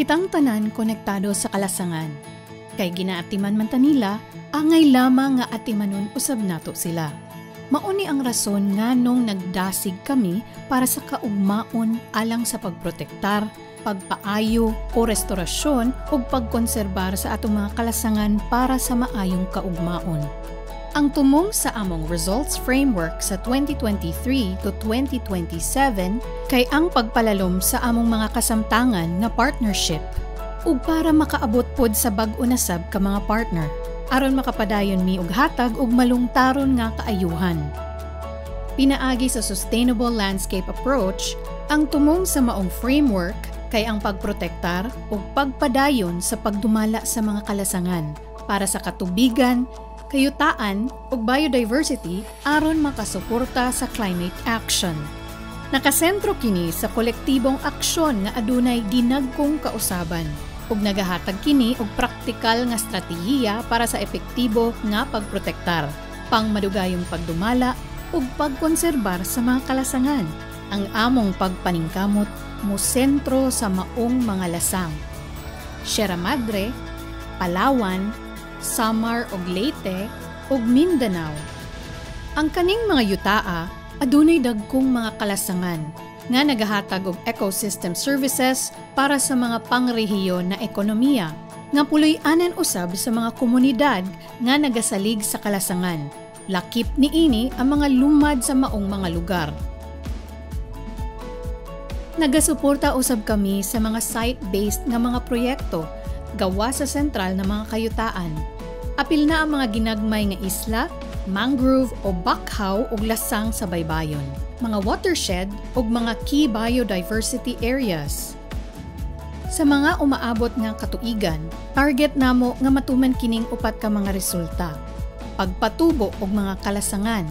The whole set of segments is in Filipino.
Kitang tanan konektado sa kalasangan. Kay ginaatiman man tanila, angay lamang nga atimanon usab nato sila. Mauni ang rason nga nung nagdasig kami para sa kaugmaon alang sa pagprotektar, pagpaayo o restorasyon o pagkonserbar sa atong mga kalasangan para sa maayong kaugmaon. Ang tumong sa among Results Framework sa 2023 to 2027 kay ang pagpalalom sa among mga kasamtangan nga partnership ug para makaabot pod sa bag-o na sab ka mga partner aron makapadayon mi og hatag ug malungtaron nga kaayuhan. Pinaagi sa Sustainable Landscape Approach, ang tumong sa maong framework kay ang pagprotektar ug pagpadayon sa pagdumala sa mga kalasangan para sa katubigan, kayutaan ug biodiversity aron makasuporta sa climate action. Nakasentro kini sa kolektibong aksyon nga adunay dinagkong kausaban ug nagahatag kini og praktikal nga estratehiya para sa epektibo nga pagprotektar, pangmadugayong pagdumala ug pagkonserbar sa mga kalasangan. Ang among pagpaningkamot mosentro sa maong mga lasang. Sierra Madre, Palawan, Samar ug Leyte ug Mindanao. Ang kaning mga yutaa adunay dagkong mga kalasangan nga nagahatag og ecosystem services para sa mga pangrehiyon na ekonomiya nga puloy-anan usab sa mga komunidad nga nagasalig sa kalasangan. Lakip niini ang mga lumad sa maong mga lugar. Nagasuporta usab kami sa mga site-based nga mga proyekto gawa sa sentral na mga kayutaan. Apil na ang mga ginagmay nga isla, mangrove o bakhaw ug lasang sa baybayon, mga watershed ug mga key biodiversity areas. Sa mga umaabot nga katuigan, target namo nga matuman kining upat ka mga resulta. Pagpatubo og mga kalasangan.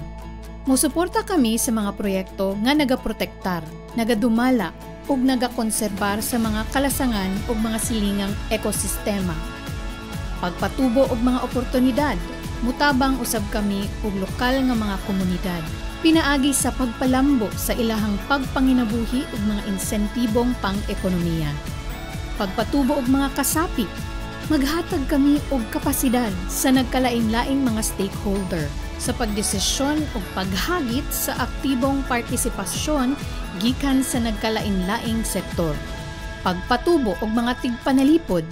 Mosuporta kami sa mga proyekto nga nagaprotektar, nagadumala ug nagakonserbar sa mga kalasangan ug mga silingang ekosistema. Pagpatubo og mga oportunidad, mutabang usab kami og lokal nga mga komunidad. Pinaagi sa pagpalambo sa ilahang pagpanginabuhi ug mga insentibong pang-ekonomiya. Pagpatubo og mga kasapi, maghatag kami og kapasidad sa nagkalain-laing mga stakeholder sa pagdesisyon ug paghagit sa aktibong partisipasyon gikan sa nagkalain-laing sektor. Pagpatubo og mga tigpanalipod,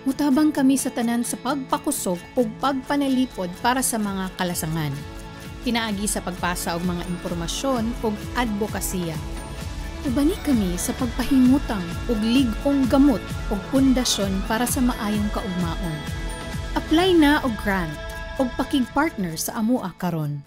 mutabang kami sa tanan sa pagpakusog ug pagpanalipod para sa mga kalasangan. Pinaagi sa pagpasa og mga impormasyon ug advokasya. Ubani kami sa pagpahimutang ug lig-ong gamot ug pundasyon para sa maayong kaugmaon. Apply na og grant ug pakig-partner sa amoa karon.